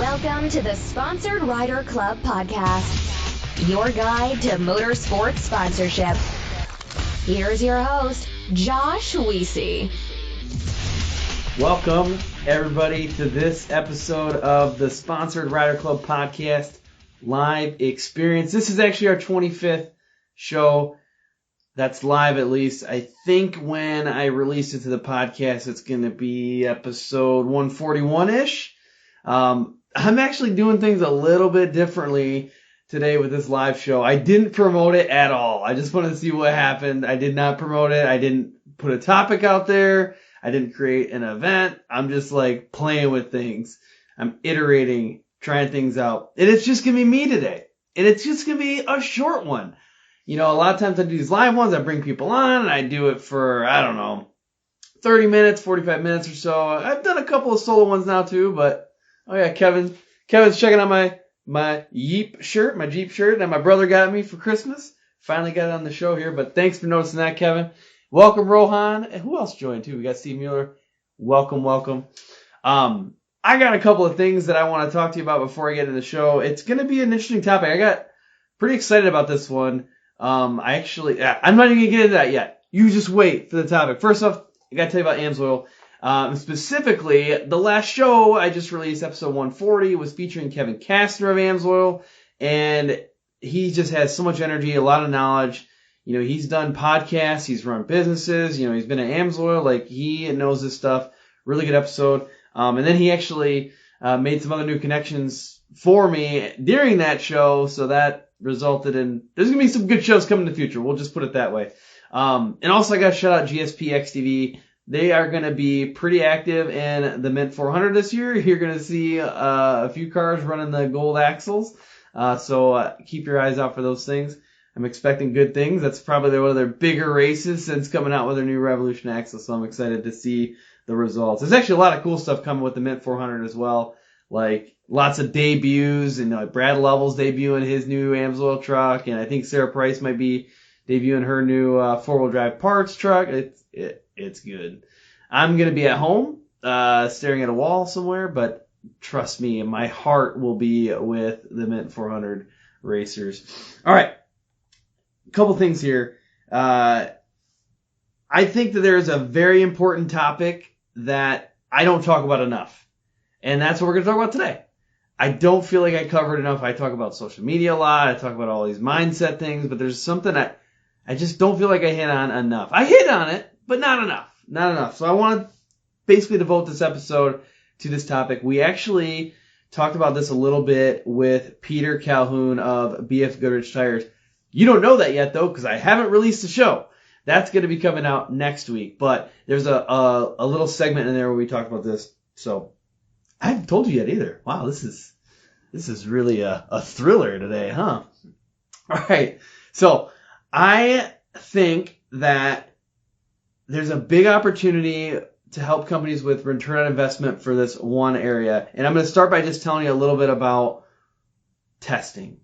Welcome to the Sponsored Rider Club podcast, your guide to motorsports sponsorship. Here's your host, Josh Weesey. Welcome, everybody, to this episode of the Sponsored Rider Club podcast live experience. This is actually our 25th show that's live, at least. I think when I release it to the podcast, it's going to be episode 141-ish. I'm actually doing things a little bit differently today with this live show. I didn't promote it at all. I just wanted to see what happened. I did not promote it. I didn't put a topic out there. I didn't create an event. I'm just like playing with things. I'm iterating, trying things out. And it's just going to be me today. And it's just going to be a short one. You know, a lot of times I do these live ones. I bring people on and I do it for, 30 minutes, 45 minutes or so. I've done a couple of solo ones now too, but oh yeah, Kevin's checking out my Jeep shirt that my brother got me for Christmas. Finally got it on the show here, but thanks for noticing that, Kevin. Welcome, Rohan. And who else joined too? We got Steve Mueller. Welcome. I got a couple of things that I want to talk to you about before I get into the show. It's going to be an interesting topic. I got pretty excited about this one. I'm not even going to get into that yet. You just wait for the topic. First off, I got to tell you about AMSOIL. Specifically, the last show I just released, episode 140, was featuring Kevin Castner of AMSOIL, and he just has so much energy, a lot of knowledge. You know, he's done podcasts, he's run businesses, you know, he's been at AMSOIL, like, he knows this stuff. Really good episode. And then he actually made some other new connections for me during that show, so that resulted in, there's going to be some good shows coming in the future, we'll just put it that way. And also I got to shout out GSP XTV. They are going to be pretty active in the Mint 400 this year. You're going to see a few cars running the gold axles. So keep your eyes out for those things. I'm expecting good things. That's probably one of their bigger races since coming out with their new Revolution axles. So I'm excited to see the results. There's actually a lot of cool stuff coming with the Mint 400 as well. Like lots of debuts and like Brad Lovell's debuting his new AMSOIL truck. And I think Sarah Price might be debuting her new four-wheel drive parts truck. It's good. I'm going to be at home, staring at a wall somewhere, but trust me, my heart will be with the Mint 400 racers. All right. A couple things here. I think that there's a very important topic that I don't talk about enough. And that's what we're going to talk about today. I don't feel like I covered enough. I talk about social media a lot. I talk about all these mindset things, but there's something that I just don't feel like I hit on enough. I hit on it, but not enough. So I want to basically devote this episode to this topic. We actually talked about this a little bit with Peter Calhoun of BF Goodrich Tires. You don't know that yet, though, because I haven't released the show. That's going to be coming out next week. But there's a little segment in there where we talk about this. So I haven't told you yet either. Wow, this is really a thriller today, huh? All right. So I think that there's a big opportunity to help companies with return on investment for this one area. And I'm going to start by just telling you a little bit about testing.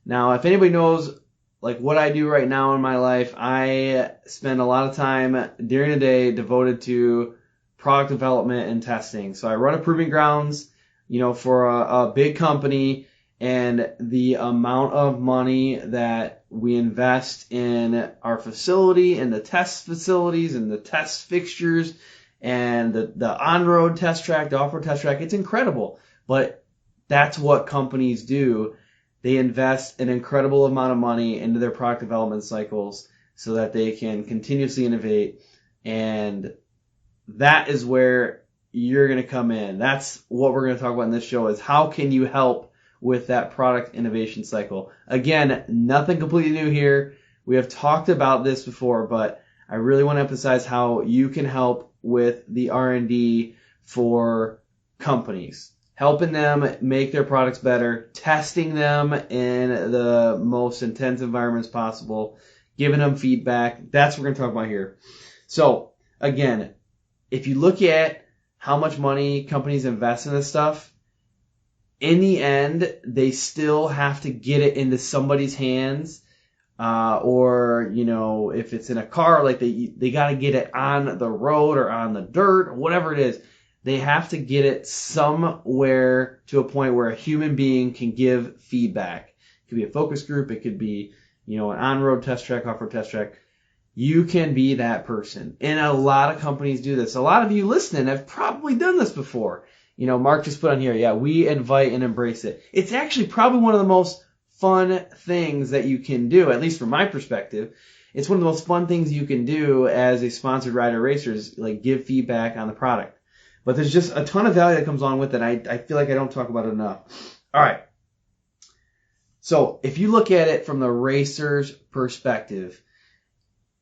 Now, if anybody knows like what I do right now in my life, I spend a lot of time during the day devoted to product development and testing. So I run a proving grounds, you know, for a big company, and the amount of money that we invest in our facility and the test facilities and the test fixtures and the on-road test track, the off-road test track, it's incredible. But that's what companies do. They invest an incredible amount of money into their product development cycles so that they can continuously innovate. And that is where you're going to come in. That's what we're going to talk about in this show, is how can you help with that product innovation cycle. Again, nothing completely new here. We have talked about this before, but I really want to emphasize how you can help with the R&D for companies, helping them make their products better, testing them in the most intense environments possible, giving them feedback. That's what we're going to talk about here. So again, if you look at how much money companies invest in this stuff, in the end, they still have to get it into somebody's hands, or, you know, if it's in a car, like they got to get it on the road or on the dirt or whatever it is. they have to get it somewhere to a point where a human being can give feedback. It could be a focus group. It could be, an on-road test track, off-road test track. You can be that person. And a lot of companies do this. A lot of you listening have probably done this before. Mark just put on here, yeah, we invite and embrace it. It's actually probably one of the most fun things that you can do, at least from my perspective. It's one of the most fun things you can do as a sponsored rider racer is like give feedback on the product. But there's just a ton of value that comes along with it. I feel like I don't talk about it enough. All right. So if you look at it from the racer's perspective,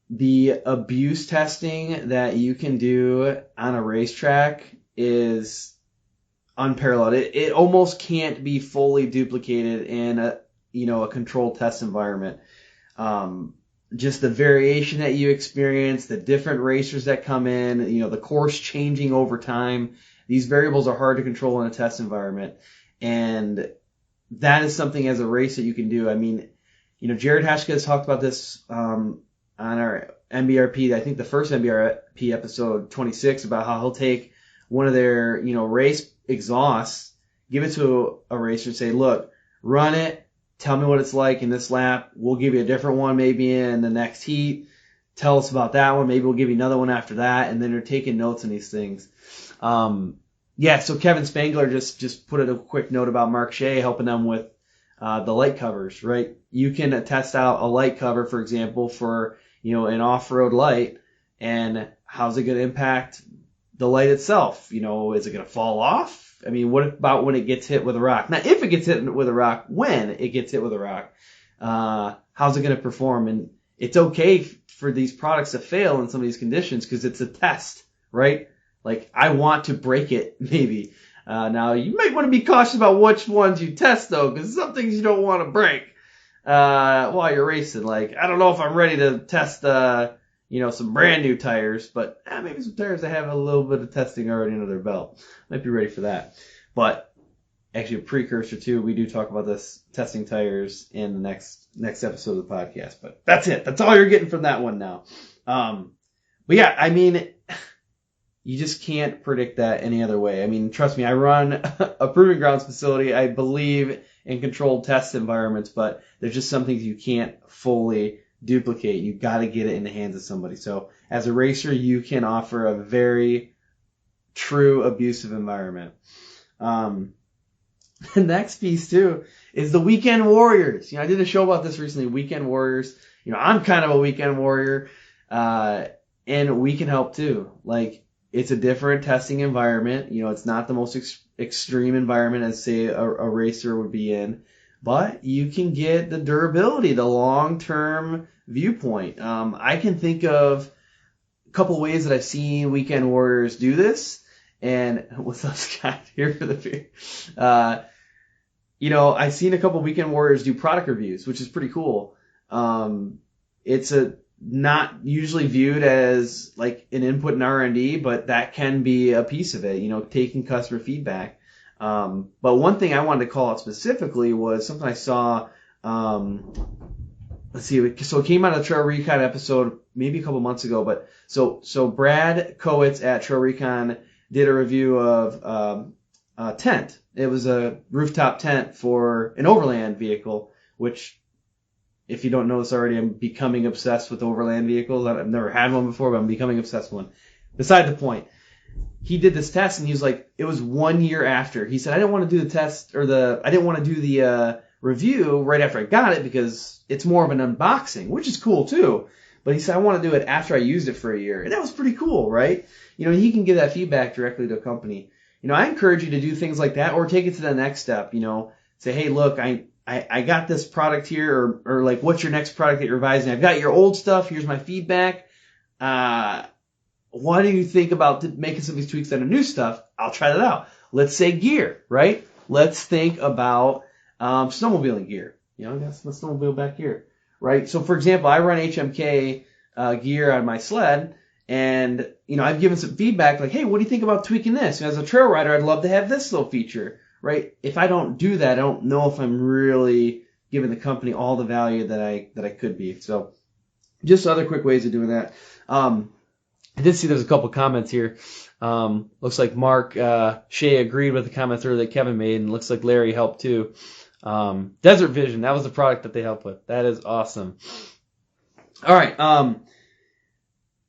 the abuse testing that you can do on a racetrack is unparalleled. It almost can't be fully duplicated in a controlled test environment. Just the variation that you experience, the different racers that come in, the course changing over time. These variables are hard to control in a test environment. And that is something as a racer you can do. I mean, Jared Heshka has talked about this on our MBRP, I think the first MBRP episode 26, about how he'll take one of their, race exhausts, give it to a racer and say, look, run it. Tell me what it's like in this lap. We'll give you a different one maybe in the next heat. Tell us about that one. Maybe we'll give you another one after that. And then they're taking notes on these things. So Kevin Spangler just put a quick note about Mark Shea helping them with the light covers, right? You can test out a light cover, for example, for, an off-road light. And how's it going to impact the light itself? Is it going to fall off? I mean, what about when it gets hit with a rock? Now, if it gets hit with a rock, when it gets hit with a rock, how's it going to perform? And it's okay for these products to fail in some of these conditions because it's a test, right? Like, I want to break it, maybe. Now, you might want to be cautious about which ones you test, though, because some things you don't want to break while you're racing. Like, I don't know if I'm ready to test some brand new tires, but maybe some tires that have a little bit of testing already under their belt. Might be ready for that. But actually a precursor to, we do talk about this testing tires in the next episode of the podcast. But that's it. That's all you're getting from that one now. But yeah, I mean, you just can't predict that any other way. I mean, trust me, I run a proving grounds facility. I believe in controlled test environments, but there's just some things you can't fully duplicate. You got to get it in the hands of somebody. So as a racer, you can offer a very true abusive environment. The next piece too is the weekend warriors. I did a show about this recently, weekend warriors. I'm kind of a weekend warrior, and we can help too. Like, it's a different testing environment. It's not the most extreme environment as say a racer would be in, but you can get the durability, the long-term viewpoint. I can think of a couple ways that I've seen weekend warriors do this. And what's up, Scott, here for the beer? I've seen a couple weekend warriors do product reviews, which is pretty cool. It's not usually viewed as like an input in R&D, but that can be a piece of it, taking customer feedback. But one thing I wanted to call out specifically was something I saw, let's see, so it came out of the Trail Recon episode maybe a couple months ago, but so Brad Kowitz at Trail Recon did a review of a tent. It was a rooftop tent for an overland vehicle, which, if you don't know this already, I'm becoming obsessed with overland vehicles. I've never had one before, but I'm becoming obsessed with one. Beside the point, he did this test, and he was like, it was 1 year after. He said, I didn't want to do the test, I didn't want to do the review right after I got it because it's more of an unboxing, which is cool too. But he said, I want to do it after I used it for a year. And that was pretty cool, right? He can give that feedback directly to a company. I encourage you to do things like that, or take it to the next step. Say, hey, look, I got this product here, or like, what's your next product that you're revising? I've got your old stuff. Here's my feedback. What do you think about making some of these tweaks on the new stuff? I'll try that out. Let's say gear, right? Let's think about snowmobiling gear. Let's snowmobile back here, right? So, for example, I run HMK gear on my sled, and I've given some feedback like, hey, what do you think about tweaking this? As a trail rider, I'd love to have this little feature, right? If I don't do that, I don't know if I'm really giving the company all the value that I could be. So, just other quick ways of doing that. I did see there's a couple comments here. Looks like Mark Shea agreed with the comments earlier that Kevin made, and looks like Larry helped too. Desert Vision, that was the product that they helped with. That is awesome. All right.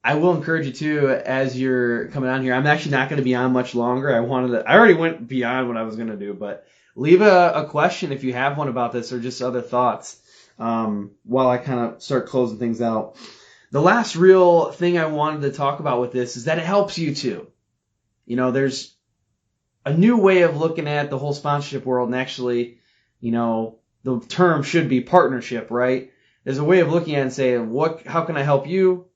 I will encourage you too, as you're coming on here. I'm actually not going to be on much longer. I already went beyond what I was going to do, but leave a question if you have one about this or just other thoughts while I kind of start closing things out. The last real thing I wanted to talk about with this is that it helps you too. You know, there's a new way of looking at the whole sponsorship world, and actually, you know, the term should be partnership, right? There's a way of looking at it and saying, how can I help you?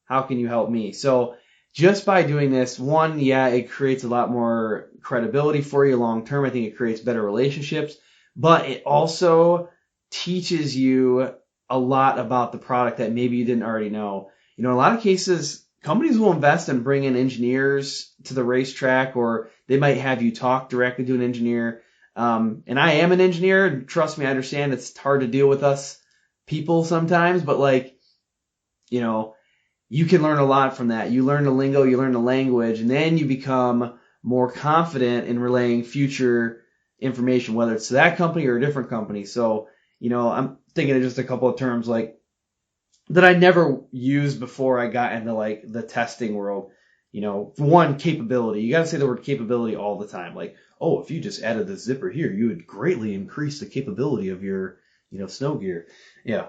How can you help me? So just by doing this, one, yeah, it creates a lot more credibility for you long term. I think it creates better relationships, but it also teaches you a lot about the product that maybe you didn't already know. You know, in a lot of cases, companies will invest and bring in engineers to the racetrack, or they might have you talk directly to an engineer. And I am an engineer, and trust me, I understand it's hard to deal with us people sometimes, but like, you know, you can learn a lot from that. You learn the lingo, you learn the language, and then you become more confident in relaying future information, whether it's to that company or a different company. So, you know, I'm thinking of just a couple of terms like that I never used before I got into like the testing world. You know, for one, capability. You got to say the word capability all the time. Like, oh, if you just added the zipper here, you would greatly increase the capability of your, you know, snow gear. Yeah.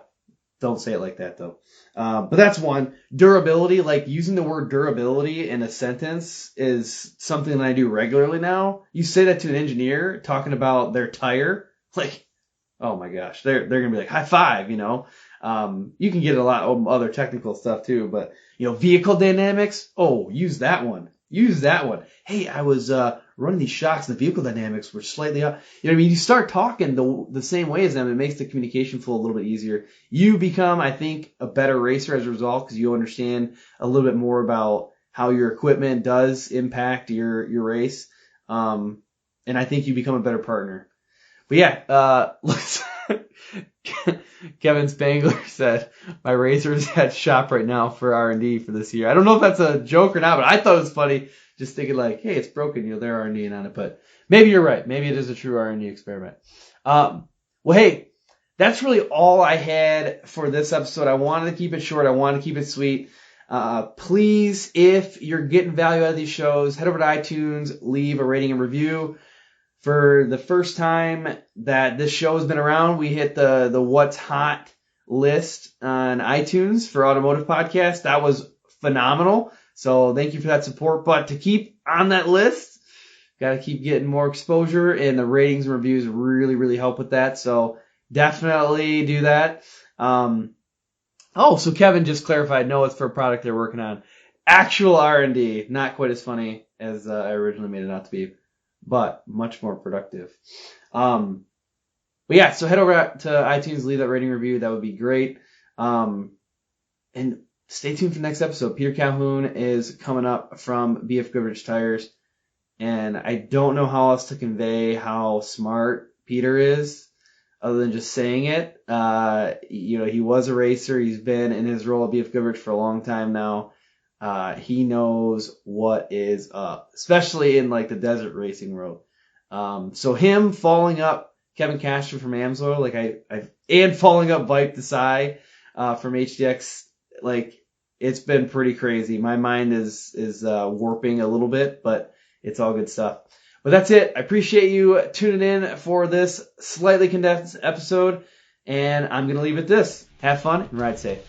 Don't say it like that though. But that's one. Durability, like using the word durability in a sentence is something that I do regularly now. You say that to an engineer talking about their tire, like, oh my gosh, they're going to be like, high five, you know. You can get a lot of other technical stuff too, but you know, vehicle dynamics, oh, use that one. Use that one. Hey, I was running these shocks and the vehicle dynamics were slightly up. You know what I mean? You start talking the same way as them. It makes the communication flow a little bit easier. You become, I think, a better racer as a result because you understand a little bit more about how your equipment does impact your race. And I think you become a better partner. But yeah, Kevin Spangler said, my racer's at shop right now for R&D for this year. I don't know if that's a joke or not, but I thought it was funny just thinking like, hey, it's broken, you know, they're R&Ding on it. But maybe you're right. Maybe it is a true R&D experiment. Well, hey, that's really all I had for this episode. I wanted to keep it short. I wanted to keep it sweet. Please, if you're getting value out of these shows, head over to iTunes, leave a rating and review. For the first time that this show has been around, we hit the What's Hot list on iTunes for Automotive Podcast. That was phenomenal. So thank you for that support. But to keep on that list, got to keep getting more exposure, and the ratings and reviews really, really help with that. So definitely do that. So Kevin just clarified, no, it's for a product they're working on. Actual R&D, not quite as funny as I originally made it out to be, but much more productive. But yeah, so head over to iTunes, leave that rating review. That would be great. And stay tuned for the next episode. Peter Calhoun is coming up from BF Goodrich Tires. And I don't know how else to convey how smart Peter is other than just saying it. You know, he was a racer. He's been in his role at BF Goodrich for a long time now. He knows what is up, especially in like the desert racing world. So him following up Kevin Castro from AMSOIL, and following up Vipe Desai, from HDX, like it's been pretty crazy. My mind is warping a little bit, but it's all good stuff. But that's it. I appreciate you tuning in for this slightly condensed episode, and I'm going to leave it at this. Have fun and ride safe.